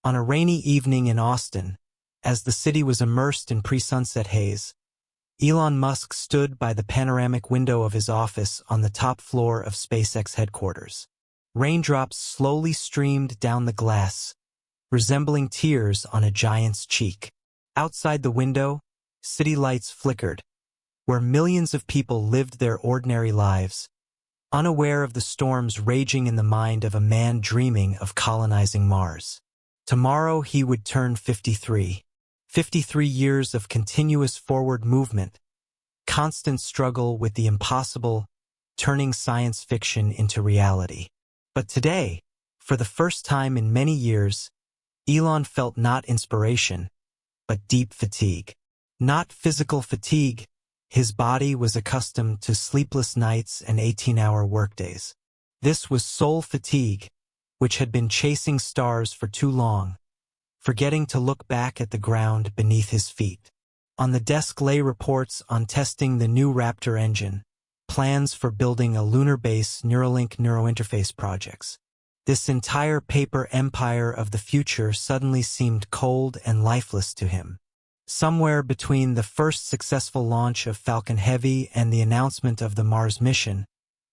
On a rainy evening in Austin, as the city was immersed in pre-sunset haze, Elon Musk stood by the panoramic window of his office on the top floor of SpaceX headquarters. Raindrops slowly streamed down the glass, resembling tears on a giant's cheek. Outside the window, city lights flickered, where millions of people lived their ordinary lives, unaware of the storms raging in the mind of a man dreaming of colonizing Mars. Tomorrow he would turn 53. 53 years of continuous forward movement, constant struggle with the impossible, turning science fiction into reality. But today, for the first time in many years, Elon felt not inspiration, but deep fatigue. Not physical fatigue. His body was accustomed to sleepless nights and 18-hour workdays. This was soul fatigue, which had been chasing stars for too long, forgetting to look back at the ground beneath his feet. On the desk lay reports on testing the new Raptor engine, plans for building a lunar base, Neuralink neurointerface projects. This entire paper empire of the future suddenly seemed cold and lifeless to him. Somewhere between the first successful launch of Falcon Heavy and the announcement of the Mars mission,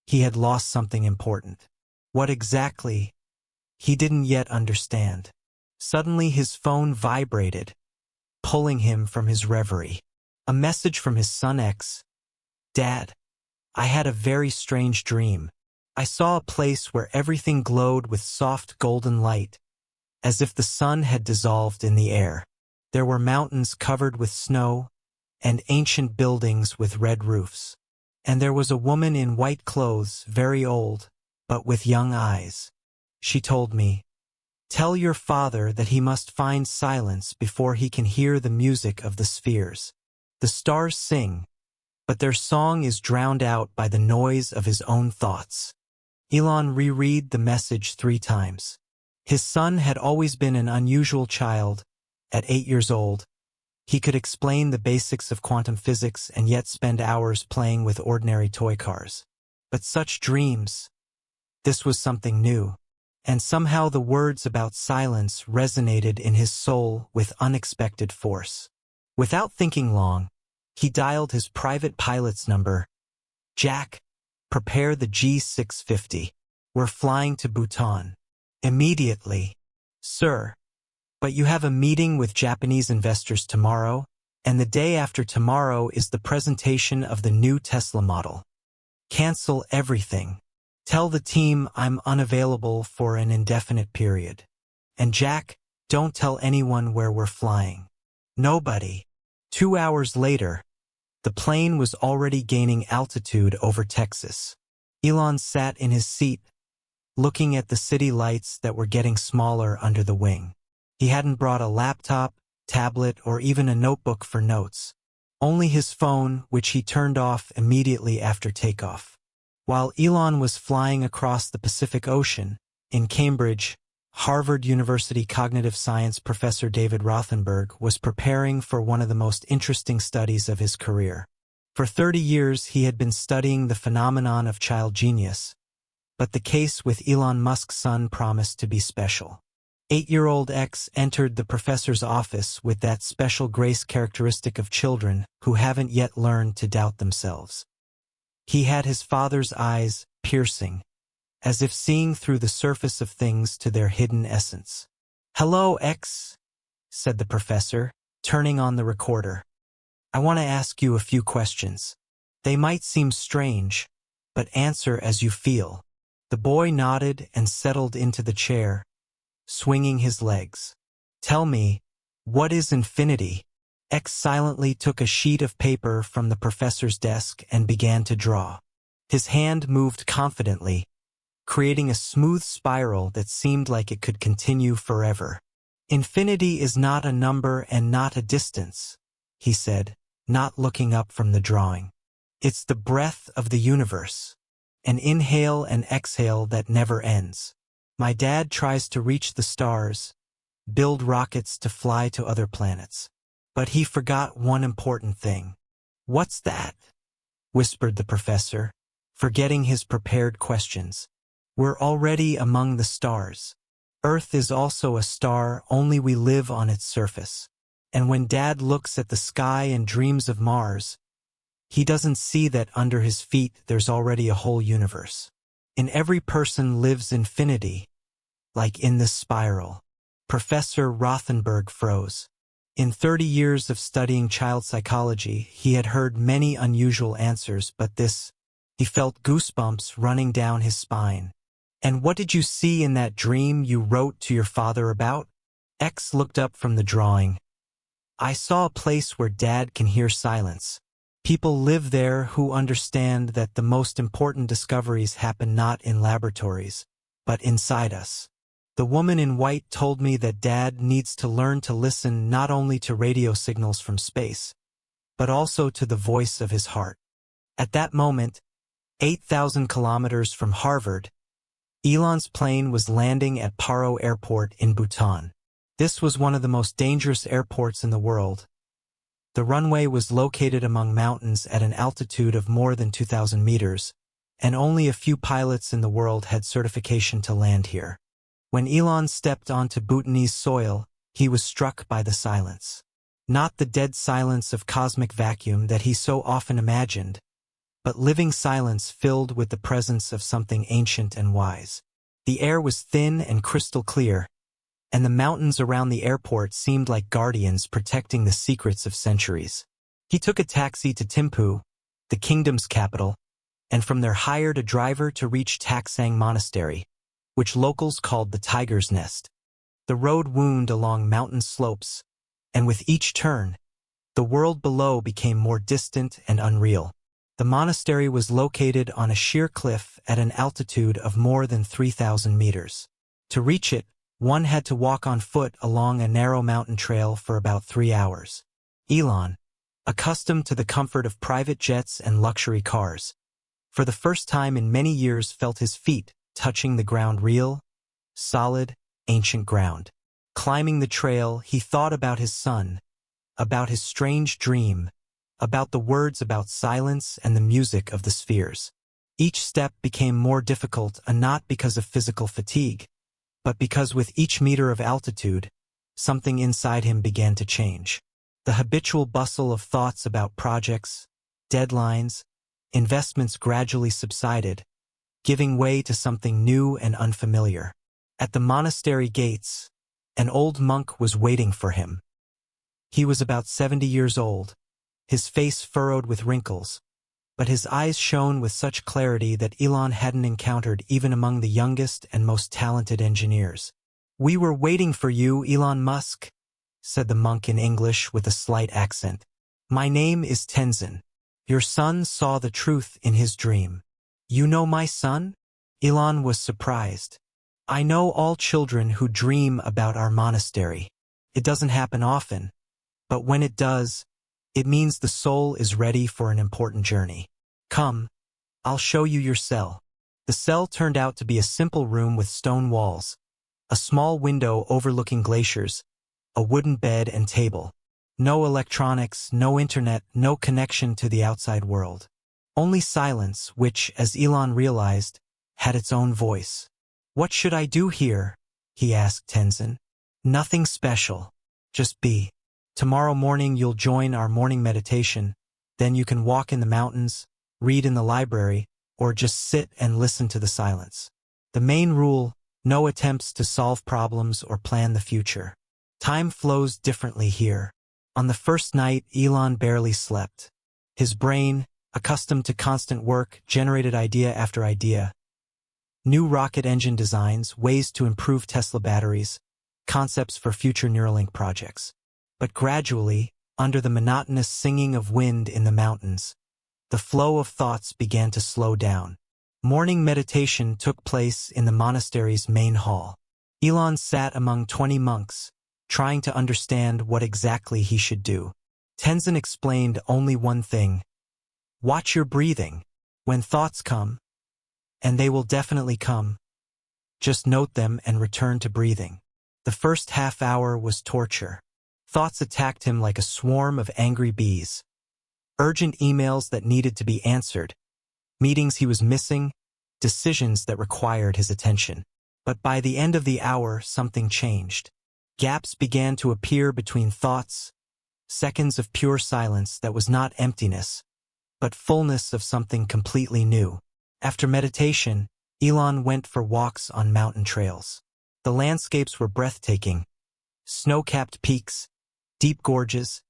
he had lost something important. What exactly? He didn't yet understand. Suddenly his phone vibrated, pulling him from his reverie. A message from his son X. "Dad, I had a very strange dream. I saw a place where everything glowed with soft golden light, as if the sun had dissolved in the air. There were mountains covered with snow, and ancient buildings with red roofs. And there was a woman in white clothes, very old, but with young eyes. She told me, 'Tell your father that he must find silence before he can hear the music of the spheres. The stars sing, but their song is drowned out by the noise of his own thoughts.'" Elon reread the message 3 times. His son had always been an unusual child. At 8 years old, he could explain the basics of quantum physics and yet spend hours playing with ordinary toy cars. But such dreams, this was something new. And somehow the words about silence resonated in his soul with unexpected force. Without thinking long, he dialed his private pilot's number. "Jack, prepare the G650. We're flying to Bhutan." "Immediately, sir. But you have a meeting with Japanese investors tomorrow, and the day after tomorrow is the presentation of the new Tesla model. Cancel everything. Tell the team I'm unavailable for an indefinite period. And Jack, don't tell anyone where we're flying. Nobody." 2 hours later, the plane was already gaining altitude over Texas. Elon sat in his seat, looking at the city lights that were getting smaller under the wing. He hadn't brought a laptop, tablet, or even a notebook for notes. Only his phone, which he turned off immediately after takeoff. While Elon was flying across the Pacific Ocean, in Cambridge, Harvard University cognitive science professor David Rothenberg was preparing for one of the most interesting studies of his career. For 30 years he had been studying the phenomenon of child genius, but the case with Elon Musk's son promised to be special. 8-year-old X entered the professor's office with that special grace characteristic of children who haven't yet learned to doubt themselves. He had his father's eyes, piercing, as if seeing through the surface of things to their hidden essence. "Hello, X," said the professor, turning on the recorder. "I want to ask you a few questions. They might seem strange, but answer as you feel." The boy nodded and settled into the chair, swinging his legs. "Tell me, what is infinity?" X silently took a sheet of paper from the professor's desk and began to draw. His hand moved confidently, creating a smooth spiral that seemed like it could continue forever. "Infinity is not a number and not a distance," he said, not looking up from the drawing. "It's the breath of the universe, an inhale and exhale that never ends. My dad tries to reach the stars, build rockets to fly to other planets. But he forgot one important thing." "What's that?" whispered the professor, forgetting his prepared questions. "We're already among the stars. Earth is also a star, only we live on its surface. And when Dad looks at the sky and dreams of Mars, he doesn't see that under his feet there's already a whole universe. In every person lives infinity, like in this spiral. Professor Rothenberg froze. In 30 years of studying child psychology, he had heard many unusual answers, but this, he felt goosebumps running down his spine. And what did you see in that dream you wrote to your father about? X looked up from the drawing. I saw a place where Dad can hear silence. People live there who understand that the most important discoveries happen not in laboratories, but inside us. The woman in white told me that Dad needs to learn to listen not only to radio signals from space, but also to the voice of his heart. At that moment, 8,000 kilometers from Harvard, Elon's plane was landing at Paro Airport in Bhutan. This was one of the most dangerous airports in the world. The runway was located among mountains at an altitude of more than 2,000 meters, and only a few pilots in the world had certification to land here. When Elon stepped onto Bhutanese soil, he was struck by the silence. Not the dead silence of cosmic vacuum that he so often imagined, but living silence filled with the presence of something ancient and wise. The air was thin and crystal clear, and the mountains around the airport seemed like guardians protecting the secrets of centuries. He took a taxi to Thimphu, the kingdom's capital, and from there hired a driver to reach Taksang Monastery, which locals called the Tiger's Nest. The road wound along mountain slopes, and with each turn, the world below became more distant and unreal. The monastery was located on a sheer cliff at an altitude of more than 3,000 meters. To reach it, one had to walk on foot along a narrow mountain trail for about 3 hours. Elon, accustomed to the comfort of private jets and luxury cars, for the first time in many years felt his feet touching the ground, real, solid, ancient ground. Climbing the trail, he thought about his son, about his strange dream, about the words about silence and the music of the spheres. Each step became more difficult, not because of physical fatigue, but because with each meter of altitude, something inside him began to change. The habitual bustle of thoughts about projects, deadlines, investments gradually subsided, giving way to something new and unfamiliar. At the monastery gates, an old monk was waiting for him. He was about 70 years old, his face furrowed with wrinkles, but his eyes shone with such clarity that Elon hadn't encountered even among the youngest and most talented engineers. "We were waiting for you, Elon Musk," said the monk in English with a slight accent. "My name is Tenzin. Your son saw the truth in his dream." "You know my son?" Elon was surprised. "I know all children who dream about our monastery. It doesn't happen often, but when it does, it means the soul is ready for an important journey. Come, I'll show you your cell." The cell turned out to be a simple room with stone walls, a small window overlooking glaciers, a wooden bed and table. No electronics, no internet, no connection to the outside world. Only silence, which, as Elon realized, had its own voice. "What should I do here?" he asked Tenzin. "Nothing special. Just be. Tomorrow morning you'll join our morning meditation, then you can walk in the mountains, read in the library, or just sit and listen to the silence. The main rule, no attempts to solve problems or plan the future. Time flows differently here." On the first night, Elon barely slept. His brain, accustomed to constant work, generated idea after idea. New rocket engine designs, ways to improve Tesla batteries, concepts for future Neuralink projects. But gradually, under the monotonous singing of wind in the mountains, the flow of thoughts began to slow down. Morning meditation took place in the monastery's main hall. Elon sat among 20 monks, trying to understand what exactly he should do. Tenzin explained only one thing: watch your breathing. When thoughts come, and they will definitely come, just note them and return to breathing. The first half hour was torture. Thoughts attacked him like a swarm of angry bees. Urgent emails that needed to be answered, meetings he was missing, decisions that required his attention. But by the end of the hour, something changed. Gaps began to appear between thoughts, seconds of pure silence that was not emptiness, but fullness of something completely new. After meditation, Elon went for walks on mountain trails. The landscapes were breathtaking: snow-capped peaks, deep gorges,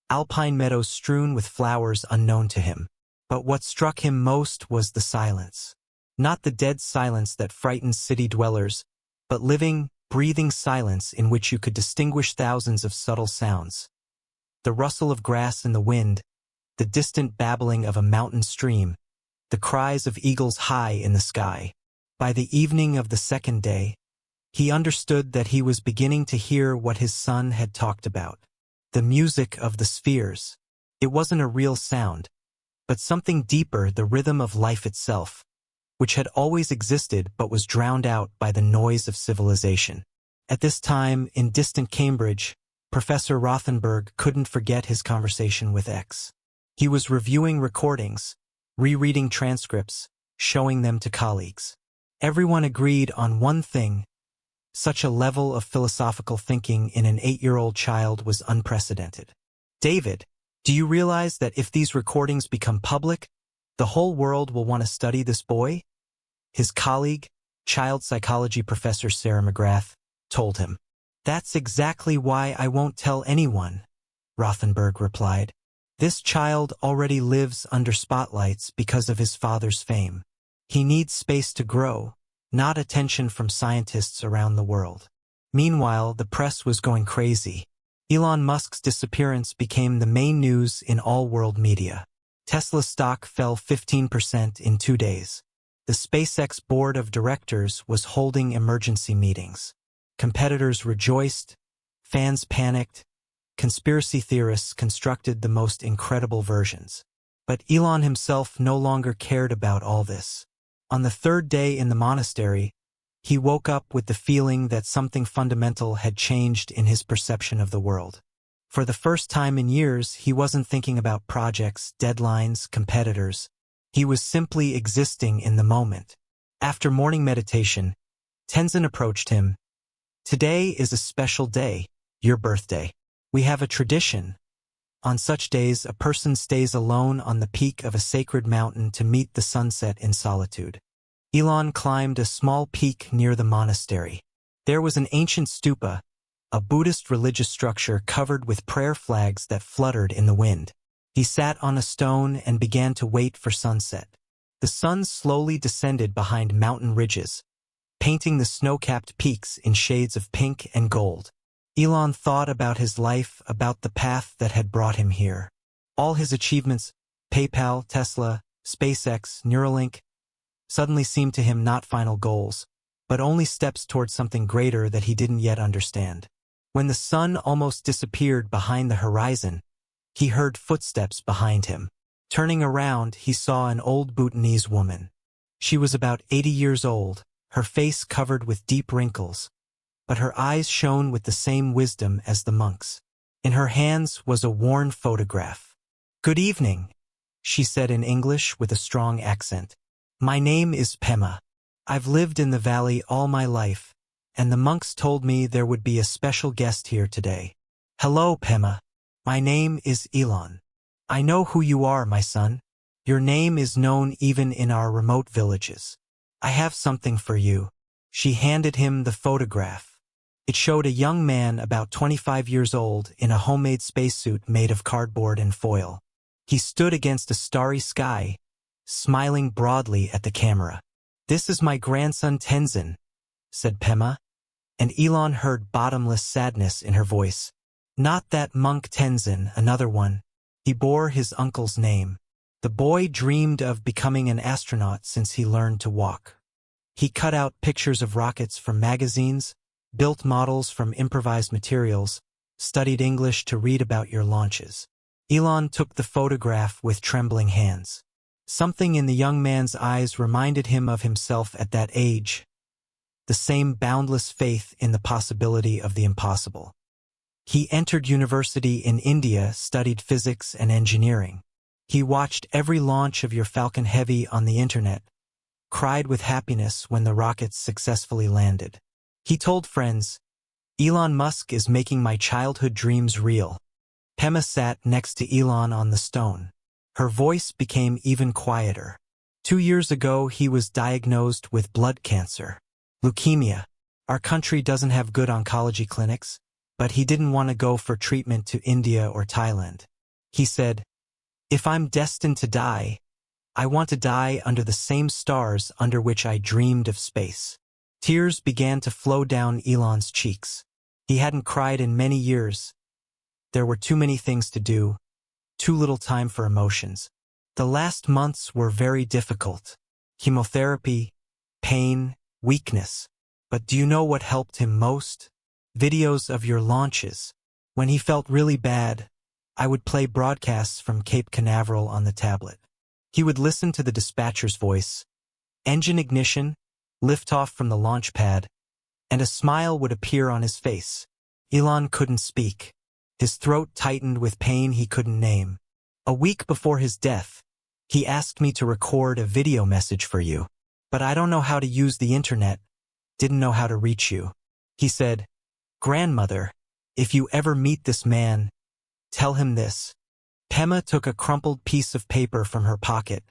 alpine meadows strewn with flowers unknown to him. But what struck him most was the silence. Not the dead silence that frightens city dwellers, but living, breathing silence in which you could distinguish thousands of subtle sounds. The rustle of grass in the wind, the distant babbling of a mountain stream, the cries of eagles high in the sky. By the evening of the second day, he understood that he was beginning to hear what his son had talked about. The music of the spheres. It wasn't a real sound, but something deeper, the rhythm of life itself, which had always existed but was drowned out by the noise of civilization. At this time, in distant Cambridge, Professor Rothenberg couldn't forget his conversation with X. He was reviewing recordings, rereading transcripts, showing them to colleagues. Everyone agreed on one thing: such a level of philosophical thinking in an 8-year-old child was unprecedented. David, do you realize that if these recordings become public, the whole world will want to study this boy? His colleague, child psychology professor Sarah McGrath, told him. That's exactly why I won't tell anyone, Rothenberg replied. This child already lives under spotlights because of his father's fame. He needs space to grow, not attention from scientists around the world. Meanwhile, the press was going crazy. Elon Musk's disappearance became the main news in all world media. Tesla stock fell 15% in 2 days. The SpaceX board of directors was holding emergency meetings. Competitors rejoiced, fans panicked, conspiracy theorists constructed the most incredible versions. But Elon himself no longer cared about all this. On the third day in the monastery, he woke up with the feeling that something fundamental had changed in his perception of the world. For the first time in years, he wasn't thinking about projects, deadlines, competitors. He was simply existing in the moment. After morning meditation, Tenzin approached him. Today is a special day, your birthday. We have a tradition. On such days, a person stays alone on the peak of a sacred mountain to meet the sunset in solitude. Elon climbed a small peak near the monastery. There was an ancient stupa, a Buddhist religious structure covered with prayer flags that fluttered in the wind. He sat on a stone and began to wait for sunset. The sun slowly descended behind mountain ridges, painting the snow-capped peaks in shades of pink and gold. Elon thought about his life, about the path that had brought him here. All his achievements, PayPal, Tesla, SpaceX, Neuralink, suddenly seemed to him not final goals, but only steps towards something greater that he didn't yet understand. When the sun almost disappeared behind the horizon, he heard footsteps behind him. Turning around, he saw an old Bhutanese woman. She was about 80 years old, her face covered with deep wrinkles, but her eyes shone with the same wisdom as the monks. In her hands was a worn photograph. "Good evening," she said in English with a strong accent. "My name is Pema. I've lived in the valley all my life, and the monks told me there would be a special guest here today." "Hello, Pema. My name is Elon. I know who you are, my son. Your name is known even in our remote villages. I have something for you." She handed him the photograph. It showed a young man about 25 years old in a homemade spacesuit made of cardboard and foil. He stood against a starry sky, smiling broadly at the camera. "This is my grandson Tenzin," said Pema, and Elon heard bottomless sadness in her voice. "Not that monk Tenzin, another one." He bore his uncle's name. The boy dreamed of becoming an astronaut since he learned to walk. He cut out pictures of rockets from magazines, built models from improvised materials, studied English to read about your launches. Elon took the photograph with trembling hands. Something in the young man's eyes reminded him of himself at that age, the same boundless faith in the possibility of the impossible. He entered university in India, studied physics and engineering. He watched every launch of your Falcon Heavy on the internet, cried with happiness when the rockets successfully landed. He told friends, "Elon Musk is making my childhood dreams real." Pema sat next to Elon on the stone. Her voice became even quieter. 2 years ago, he was diagnosed with blood cancer, leukemia. Our country doesn't have good oncology clinics, but he didn't want to go for treatment to India or Thailand. He said, "If I'm destined to die, I want to die under the same stars under which I dreamed of space." Tears began to flow down Elon's cheeks. He hadn't cried in many years. There were too many things to do, too little time for emotions. The last months were very difficult. Chemotherapy, pain, weakness. But do you know what helped him most? Videos of your launches. When he felt really bad, I would play broadcasts from Cape Canaveral on the tablet. He would listen to the dispatcher's voice, engine ignition, liftoff from the launch pad, and a smile would appear on his face. Elon couldn't speak. His throat tightened with pain he couldn't name. A week before his death, he asked me to record a video message for you. But I don't know how to use the internet, didn't know how to reach you. He said, "Grandmother, if you ever meet this man, tell him this." Pema took a crumpled piece of paper from her pocket,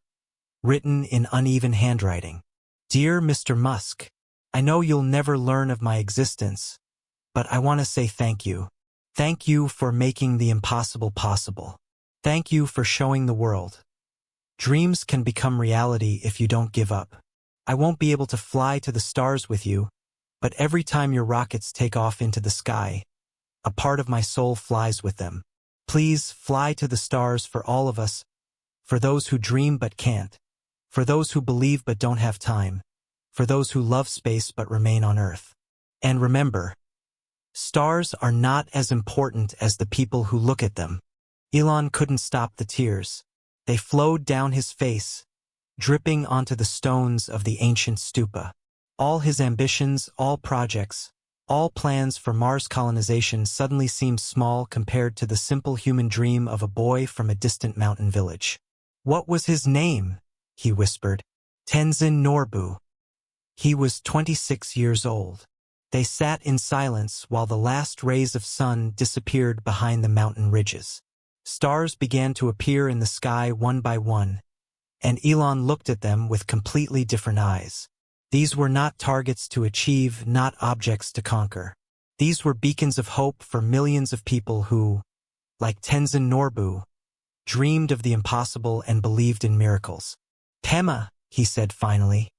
written in uneven handwriting. "Dear Mr. Musk, I know you'll never learn of my existence, but I want to say thank you. Thank you for making the impossible possible. Thank you for showing the world. Dreams can become reality if you don't give up. I won't be able to fly to the stars with you, but every time your rockets take off into the sky, a part of my soul flies with them. Please fly to the stars for all of us, for those who dream but can't, for those who believe but don't have time, for those who love space but remain on Earth. And remember, stars are not as important as the people who look at them." Elon couldn't stop the tears. They flowed down his face, dripping onto the stones of the ancient stupa. All his ambitions, all projects, all plans for Mars colonization suddenly seemed small compared to the simple human dream of a boy from a distant mountain village. "What was his name?" he whispered. "Tenzin Norbu." He was 26 years old. They sat in silence while the last rays of sun disappeared behind the mountain ridges. Stars began to appear in the sky one by one, and Elon looked at them with completely different eyes. These were not targets to achieve, not objects to conquer. These were beacons of hope for millions of people who, like Tenzin Norbu, dreamed of the impossible and believed in miracles. "Pema," he said finally,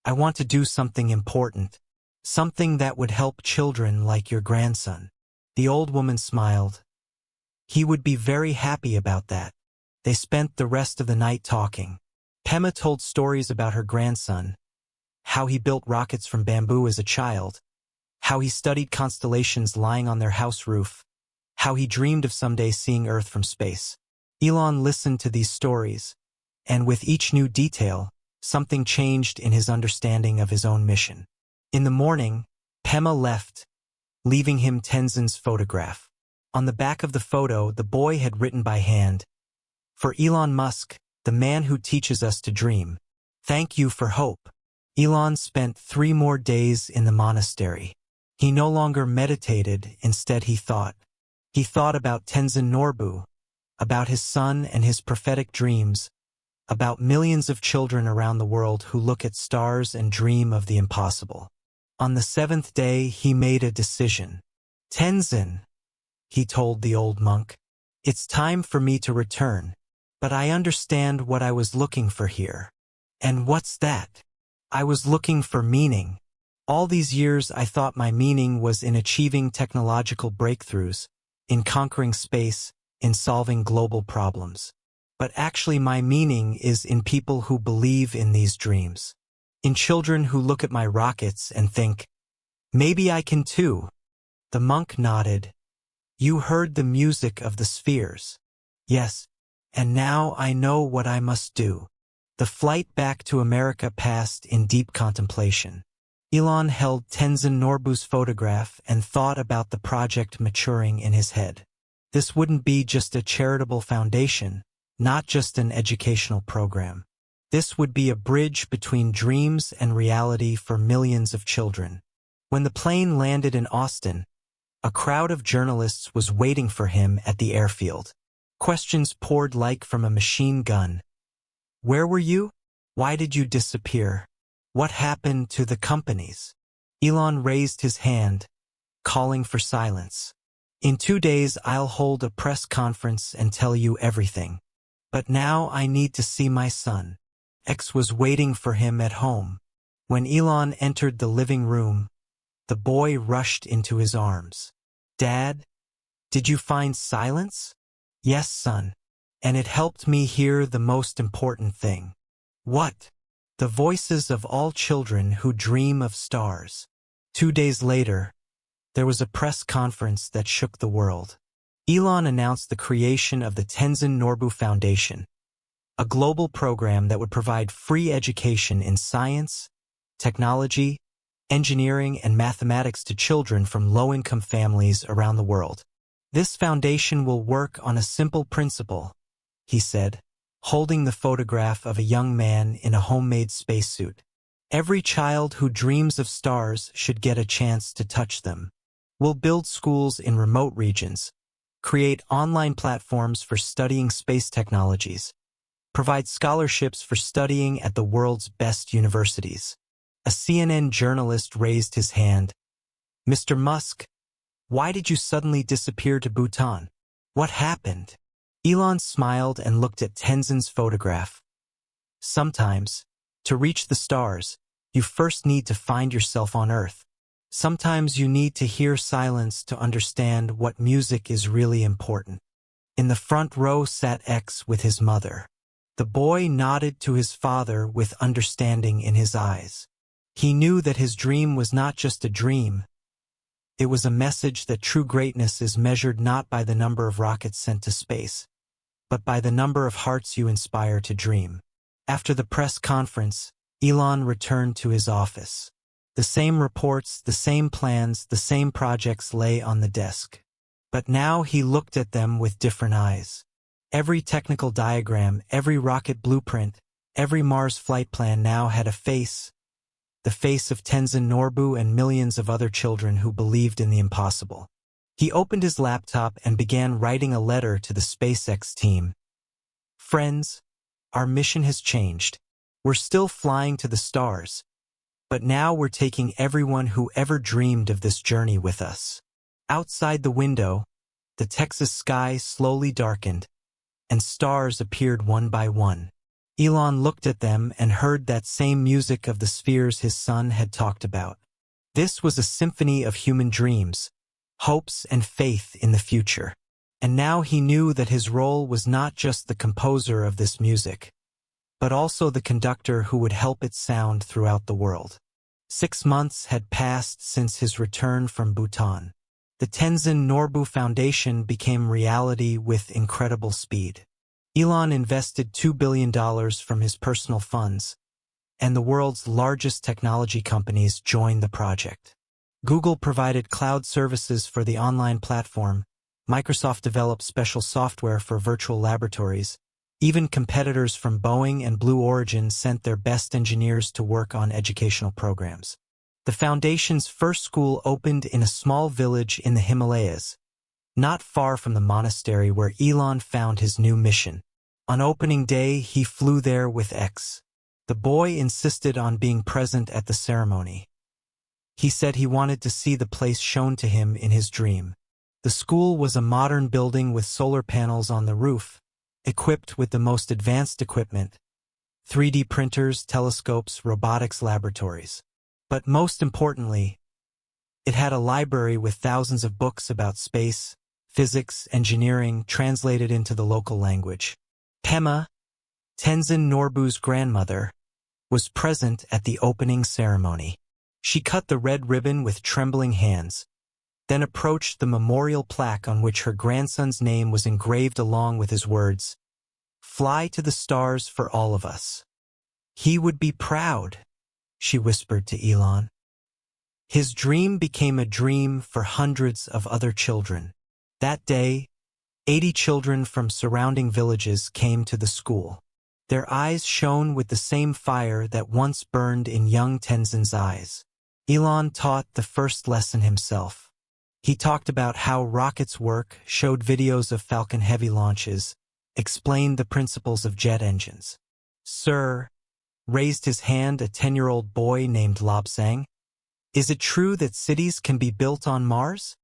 "I want to do something important, something that would help children like your grandson." The old woman smiled. He would be very happy about that. They spent the rest of the night talking. Pema told stories about her grandson, how he built rockets from bamboo as a child, how he studied constellations lying on their house roof, how he dreamed of someday seeing Earth from space. Elon listened to these stories, and with each new detail, something changed in his understanding of his own mission. In the morning, Pema left, leaving him Tenzin's photograph. On the back of the photo, the boy had written by hand, "For Elon Musk, the man who teaches us to dream. Thank you for hope." Elon spent 3 more days in the monastery. He no longer meditated, instead he thought. He thought about Tenzin Norbu, about his son and his prophetic dreams, about millions of children around the world who look at stars and dream of the impossible. On the 7th day, he made a decision. "Tenzin," he told the old monk, "it's time for me to return, but I understand what I was looking for here." "And what's that?" "I was looking for meaning. All these years I thought my meaning was in achieving technological breakthroughs, in conquering space, in solving global problems. But actually my meaning is in people who believe in these dreams. In children who look at my rockets and think, maybe I can too." The monk nodded. "You heard the music of the spheres." "Yes, and now I know what I must do." The flight back to America passed in deep contemplation. Elon held Tenzin Norbu's photograph and thought about the project maturing in his head. This wouldn't be just a charitable foundation, not just an educational program. This would be a bridge between dreams and reality for millions of children. When the plane landed in Austin, a crowd of journalists was waiting for him at the airfield. Questions poured like from a machine gun. Where were you? Why did you disappear? What happened to the companies? Elon raised his hand, calling for silence. In 2 days, I'll hold a press conference and tell you everything. But now I need to see my son. X was waiting for him at home. When Elon entered the living room, the boy rushed into his arms. Dad, did you find silence? Yes, son. And it helped me hear the most important thing. What? The voices of all children who dream of stars. 2 days later, there was a press conference that shook the world. Elon announced the creation of the Tenzin Norbu Foundation, a global program that would provide free education in science, technology, engineering, and mathematics to children from low-income families around the world. This foundation will work on a simple principle, he said, holding the photograph of a young man in a homemade spacesuit. Every child who dreams of stars should get a chance to touch them. We'll build schools in remote regions, create online platforms for studying space technologies, provide scholarships for studying at the world's best universities. A CNN journalist raised his hand. Mr. Musk, why did you suddenly disappear to Bhutan? What happened? Elon smiled and looked at Tenzin's photograph. Sometimes, to reach the stars, you first need to find yourself on Earth. Sometimes you need to hear silence to understand what music is really important. In the front row sat X with his mother. The boy nodded to his father with understanding in his eyes. He knew that his dream was not just a dream. It was a message that true greatness is measured not by the number of rockets sent to space, but by the number of hearts you inspire to dream. After the press conference, Elon returned to his office. The same reports, the same plans, the same projects lay on the desk. But now he looked at them with different eyes. Every technical diagram, every rocket blueprint, every Mars flight plan now had a face. The face of Tenzin Norbu and millions of other children who believed in the impossible. He opened his laptop and began writing a letter to the SpaceX team. Friends, our mission has changed. We're still flying to the stars, but now we're taking everyone who ever dreamed of this journey with us. Outside the window, the Texas sky slowly darkened, and stars appeared one by one. Elon looked at them and heard that same music of the spheres his son had talked about. This was a symphony of human dreams, hopes, and faith in the future. And now he knew that his role was not just the composer of this music, but also the conductor who would help it sound throughout the world. 6 months had passed since his return from Bhutan. The Tenzin Norbu Foundation became reality with incredible speed. Elon invested $2 billion from his personal funds, and the world's largest technology companies joined the project. Google provided cloud services for the online platform. Microsoft developed special software for virtual laboratories. Even competitors from Boeing and Blue Origin sent their best engineers to work on educational programs. The foundation's first school opened in a small village in the Himalayas, not far from the monastery where Elon found his new mission. On opening day, he flew there with X. The boy insisted on being present at the ceremony. He said he wanted to see the place shown to him in his dream. The school was a modern building with solar panels on the roof, equipped with the most advanced equipment, 3D printers, telescopes, robotics laboratories. But most importantly, it had a library with thousands of books about space, physics, engineering translated into the local language. Pema, Tenzin Norbu's grandmother, was present at the opening ceremony. She cut the red ribbon with trembling hands, then approached the memorial plaque on which her grandson's name was engraved along with his words, "Fly to the stars for all of us." He would be proud, she whispered to Elon. His dream became a dream for hundreds of other children. That day, 80 children from surrounding villages came to the school. Their eyes shone with the same fire that once burned in young Tenzin's eyes. Elon taught the first lesson himself. He talked about how rockets work, showed videos of Falcon Heavy launches, explained the principles of jet engines. "Sir," raised his hand a 10-year-old boy named Lobsang, "is it true that cities can be built on Mars?"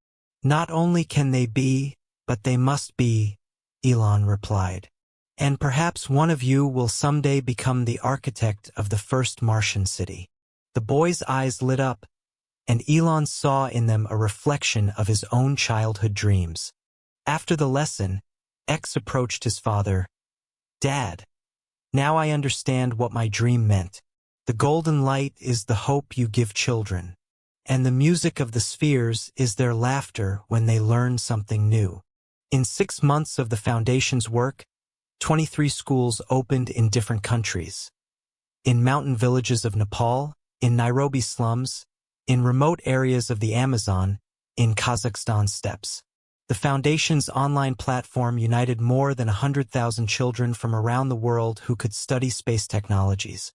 "Not only can they be, but they must be," Elon replied. "And perhaps one of you will someday become the architect of the first Martian city." The boy's eyes lit up, and Elon saw in them a reflection of his own childhood dreams. After the lesson, X approached his father. "Dad, now I understand what my dream meant. The golden light is the hope you give children, and the music of the spheres is their laughter when they learn something new." In 6 months of the Foundation's work, 23 schools opened in different countries. In mountain villages of Nepal, in Nairobi slums, in remote areas of the Amazon, in Kazakhstan steppes. The Foundation's online platform united more than 100,000 children from around the world who could study space technologies,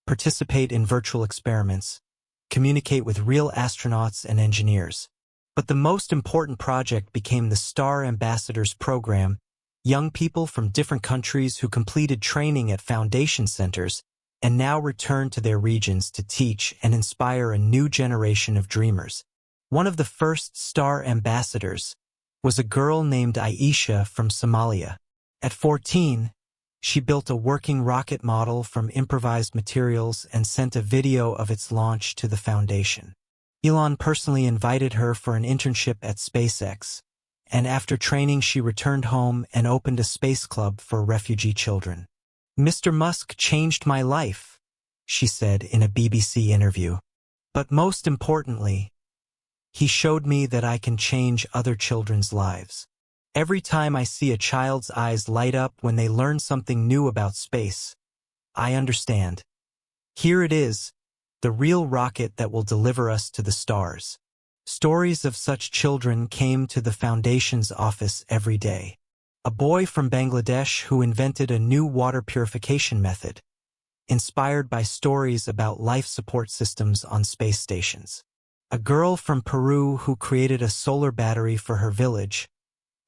participate in virtual experiments, communicate with real astronauts and engineers. But the most important project became the Star Ambassadors program, young people from different countries who completed training at Foundation centers and now return to their regions to teach and inspire a new generation of dreamers. One of the first Star Ambassadors was a girl named Aisha from Somalia. At 14, she built a working rocket model from improvised materials and sent a video of its launch to the Foundation. Elon personally invited her for an internship at SpaceX, and after training she returned home and opened a space club for refugee children. "Mr. Musk changed my life," she said in a BBC interview. "But most importantly, he showed me that I can change other children's lives. Every time I see a child's eyes light up when they learn something new about space, I understand. Here it is, the real rocket that will deliver us to the stars." Stories of such children came to the Foundation's office every day. A boy from Bangladesh who invented a new water purification method, inspired by stories about life support systems on space stations. A girl from Peru who created a solar battery for her village,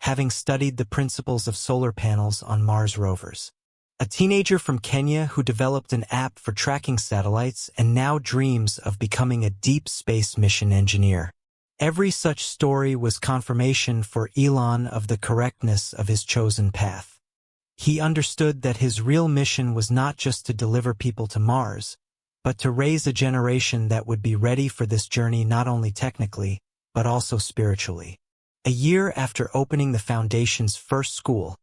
having studied the principles of solar panels on Mars rovers. A teenager from Kenya who developed an app for tracking satellites and now dreams of becoming a deep space mission engineer. Every such story was confirmation for Elon of the correctness of his chosen path. He understood that his real mission was not just to deliver people to Mars, but to raise a generation that would be ready for this journey not only technically, but also spiritually. A year after opening the Foundation's first school,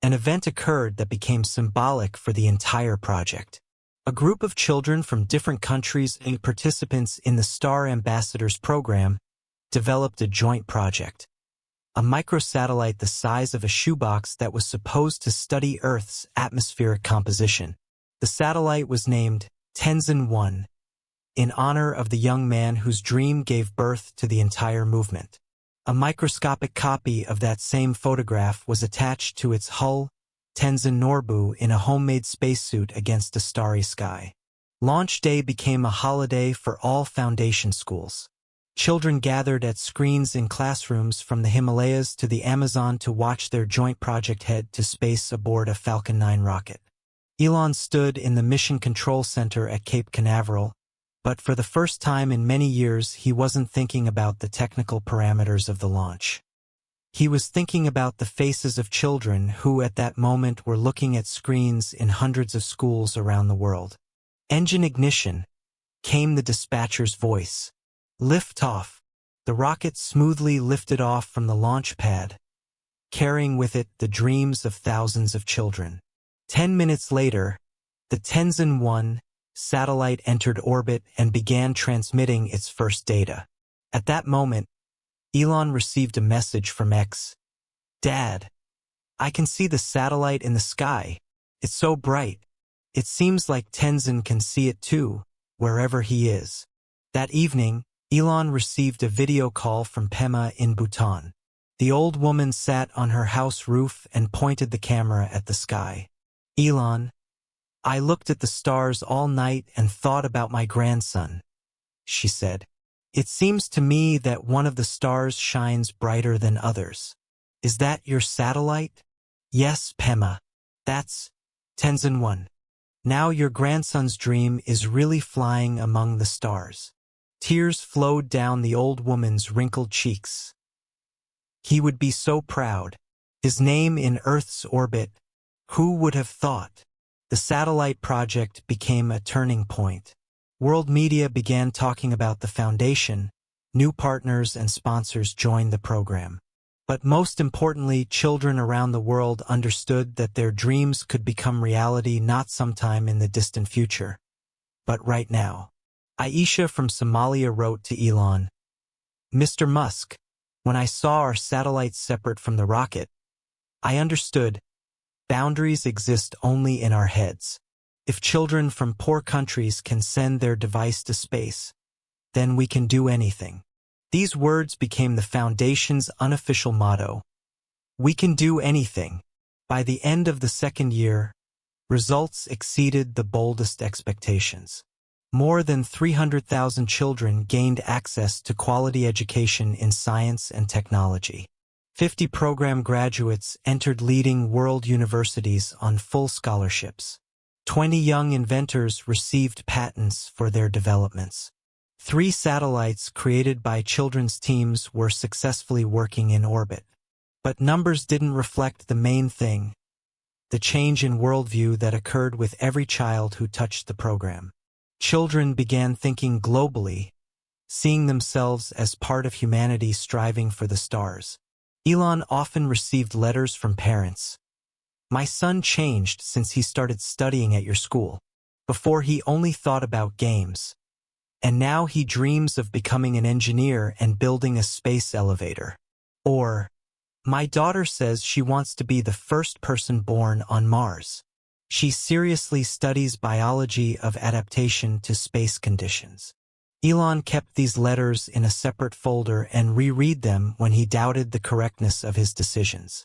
an event occurred that became symbolic for the entire project. A group of children from different countries and participants in the Star Ambassadors program developed a joint project. A microsatellite the size of a shoebox that was supposed to study Earth's atmospheric composition. The satellite was named Tenzin 1, in honor of the young man whose dream gave birth to the entire movement. A microscopic copy of that same photograph was attached to its hull, Tenzin Norbu, in a homemade spacesuit against a starry sky. Launch day became a holiday for all Foundation schools. Children gathered at screens in classrooms from the Himalayas to the Amazon to watch their joint project head to space aboard a Falcon 9 rocket. Elon stood in the Mission Control Center at Cape Canaveral, but for the first time in many years he wasn't thinking about the technical parameters of the launch. He was thinking about the faces of children who at that moment were looking at screens in hundreds of schools around the world. Engine ignition, came the dispatcher's voice. Lift off. The rocket smoothly lifted off from the launch pad, carrying with it the dreams of thousands of children. 10 minutes later, the Tenzin 1 satellite entered orbit and began transmitting its first data. At that moment, Elon received a message from X. "Dad, I can see the satellite in the sky. It's so bright. It seems like Tenzin can see it too, wherever he is." That evening, Elon received a video call from Pema in Bhutan. The old woman sat on her house roof and pointed the camera at the sky. "Elon, I looked at the stars all night and thought about my grandson, she said. It seems to me that one of the stars shines brighter than others. Is that your satellite? Yes, Pema. That's Tenzin 1. Now your grandson's dream is really flying among the stars. Tears flowed down the old woman's wrinkled cheeks. He would be so proud. His name in Earth's orbit. Who would have thought? The satellite project became a turning point. World media began talking about the foundation. New partners and sponsors joined the program. But most importantly, children around the world understood that their dreams could become reality not sometime in the distant future, but right now. Aisha from Somalia wrote to Elon, Mr. Musk, when I saw our satellites separate from the rocket, I understood boundaries exist only in our heads. If children from poor countries can send their device to space, then we can do anything. These words became the Foundation's unofficial motto. We can do anything. By the end of the second year, results exceeded the boldest expectations. More than 300,000 children gained access to quality education in science and technology. 50 program graduates entered leading world universities on full scholarships. 20 young inventors received patents for their developments. 3 satellites created by children's teams were successfully working in orbit. But numbers didn't reflect the main thing, the change in worldview that occurred with every child who touched the program. Children began thinking globally, seeing themselves as part of humanity striving for the stars. Elon often received letters from parents. My son changed since he started studying at your school. Before he only thought about games. And now he dreams of becoming an engineer and building a space elevator. Or, my daughter says she wants to be the first person born on Mars. She seriously studies biology of adaptation to space conditions. Elon kept these letters in a separate folder and reread them when he doubted the correctness of his decisions.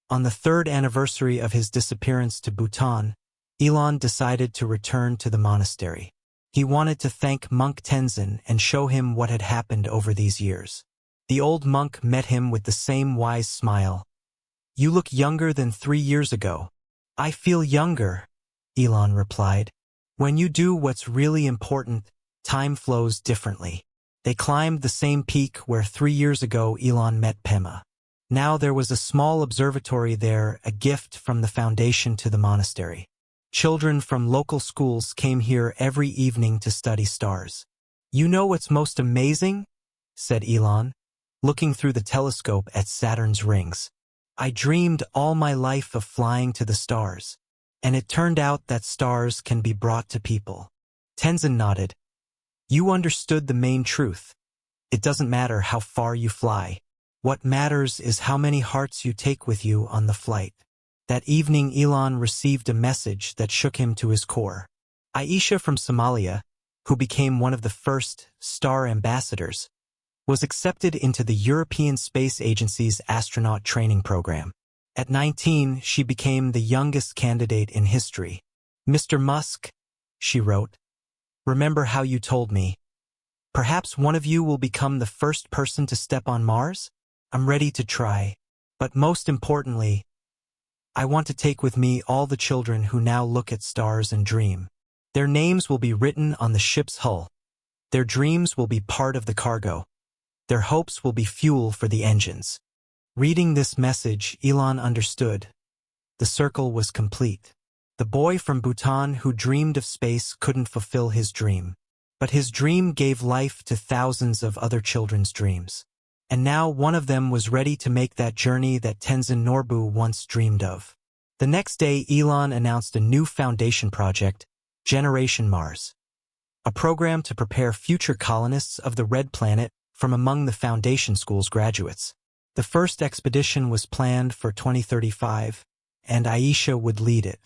On the 3rd anniversary of his disappearance to Bhutan, Elon decided to return to the monastery. He wanted to thank monk Tenzin and show him what had happened over these years. The old monk met him with the same wise smile. You look younger than 3 years ago. I feel younger, Elon replied. When you do what's really important, time flows differently. They climbed the same peak where 3 years ago Elon met Pema. Now there was a small observatory there, a gift from the foundation to the monastery. Children from local schools came here every evening to study stars. You know what's most amazing? Said Elon, looking through the telescope at Saturn's rings. I dreamed all my life of flying to the stars, and it turned out that stars can be brought to people. Tenzin nodded. You understood the main truth. It doesn't matter how far you fly. What matters is how many hearts you take with you on the flight. That evening Elon received a message that shook him to his core. Aisha from Somalia, who became one of the first star ambassadors, was accepted into the European Space Agency's astronaut training program. At 19, she became the youngest candidate in history. Mr. Musk, she wrote, remember how you told me. Perhaps one of you will become the first person to step on Mars? I'm ready to try. But most importantly, I want to take with me all the children who now look at stars and dream. Their names will be written on the ship's hull. Their dreams will be part of the cargo. Their hopes will be fuel for the engines. Reading this message, Elon understood. The circle was complete. The boy from Bhutan who dreamed of space couldn't fulfill his dream. But his dream gave life to thousands of other children's dreams. And now one of them was ready to make that journey that Tenzin Norbu once dreamed of. The next day, Elon announced a new foundation project, Generation Mars, a program to prepare future colonists of the Red Planet from among the Foundation School's graduates. The first expedition was planned for 2035, and Aisha would lead it.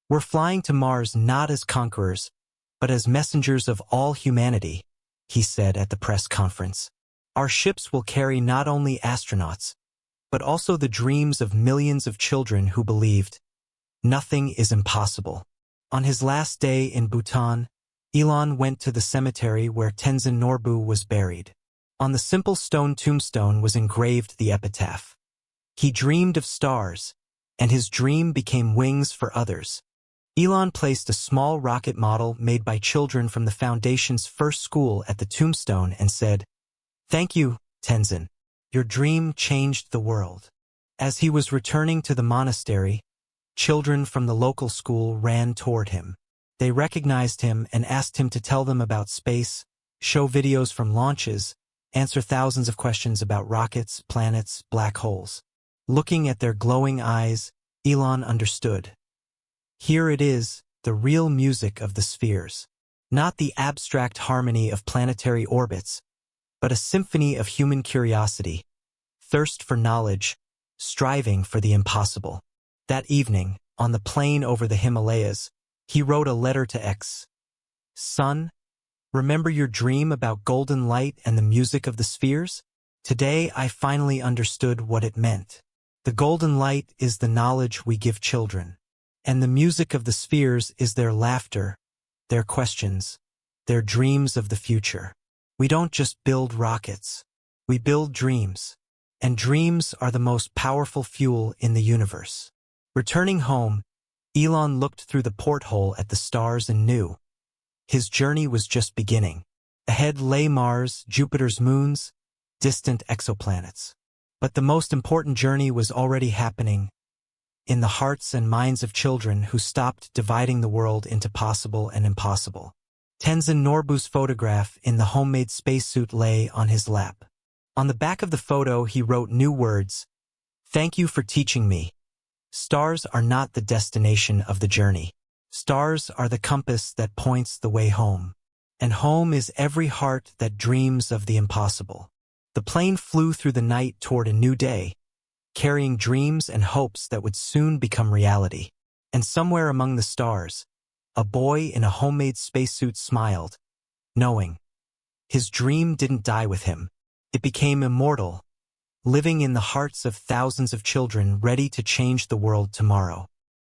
We're flying to Mars not as conquerors, but as messengers of all humanity, he said at the press conference. Our ships will carry not only astronauts, but also the dreams of millions of children who believed nothing is impossible. On his last day in Bhutan, Elon went to the cemetery where Tenzin Norbu was buried. On the simple stone tombstone was engraved the epitaph. He dreamed of stars, and his dream became wings for others. Elon placed a small rocket model made by children from the Foundation's first school at the tombstone and said, "Thank you, Tenzin. Your dream changed the world." As he was returning to the monastery, children from the local school ran toward him. They recognized him and asked him to tell them about space, show videos from launches, answer thousands of questions about rockets, planets, black holes. Looking at their glowing eyes, Elon understood. Here it is, the real music of the spheres. Not the abstract harmony of planetary orbits, but a symphony of human curiosity, thirst for knowledge, striving for the impossible. That evening, on the plain over the Himalayas, he wrote a letter to X. "Son, remember your dream about golden light and the music of the spheres? Today I finally understood what it meant. The golden light is the knowledge we give children, and the music of the spheres is their laughter, their questions, their dreams of the future. We don't just build rockets, we build dreams, and dreams are the most powerful fuel in the universe." Returning home, Elon looked through the porthole at the stars and knew his journey was just beginning. Ahead lay Mars, Jupiter's moons, distant exoplanets. But the most important journey was already happening in the hearts and minds of children who stopped dividing the world into possible and impossible. Tenzin Norbu's photograph in the homemade spacesuit lay on his lap. On the back of the photo he wrote new words, "Thank you for teaching me. Stars are not the destination of the journey. Stars are the compass that points the way home. And home is every heart that dreams of the impossible." The plane flew through the night toward a new day, carrying dreams and hopes that would soon become reality. And somewhere among the stars, a boy in a homemade spacesuit smiled, knowing his dream didn't die with him. It became immortal, living in the hearts of thousands of children ready to change the world tomorrow.